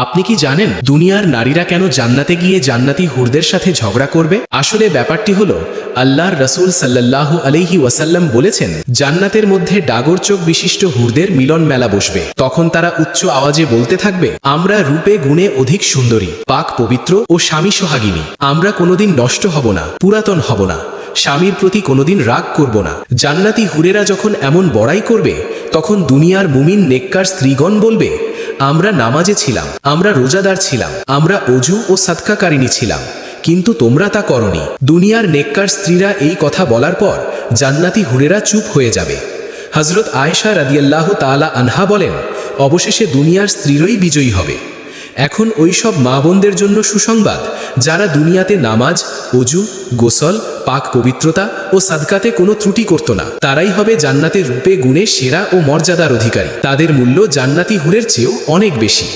আপনি কি জানেন দুনিয়ার নারীরা কেন জান্নাতে গিয়ে জান্নাতি হুরদের সাথে ঝগড়া করবে? আসলে ব্যাপারটি হলো, আল্লাহর রাসূল সাল্লাল্লাহু আলাইহি ওয়াসাল্লাম বলেছেন, জান্নাতের মধ্যে ডাগর চোখ বিশিষ্ট হুরদের মিলন মেলা বসবে। তখন তারা উচ্চ আওয়াজে বলতে থাকবে, আমরা রূপে গুণে অধিক সুন্দরী, পাক পবিত্র ও স্বামী সোহাগিনী। আমরা কোনোদিন নষ্ট হব না, পুরাতন হব না, স্বামীর প্রতি কোনোদিন রাগ করব না। জান্নাতি হুরেরা যখন এমন বড়াই করবে, তখন দুনিয়ার মুমিন নেককার স্ত্রীগণ বলবে, আমরা নামাজে ছিলাম, আমরা রোজাদার ছিলাম, আমরা অজু ও সাদকাকারিনী ছিলাম, কিন্তু তোমরা তা করনি। দুনিয়ার নেককার স্ত্রীরা এই কথা বলার পর জান্নাতি হুরেরা চুপ হয়ে যাবে। হযরত আয়েশা রাদিয়াল্লাহু তাআলা আনহা বলেন, অবশেষে দুনিয়ার স্ত্রীরই বিজয়ী হবে। এখন ওইসব মা বোনদের জন্য সুসংবাদ, যারা দুনিয়াতে নামাজ, অজু, গোসল, পাক পবিত্রতা ও সাদকাতে কোনো ত্রুটি করত না। তারাই হবে জান্নাতের রূপে গুণে সেরা ও মর্যাদার অধিকারী। তাদের মূল্য জান্নাতি হুরের চেয়েও অনেক বেশি।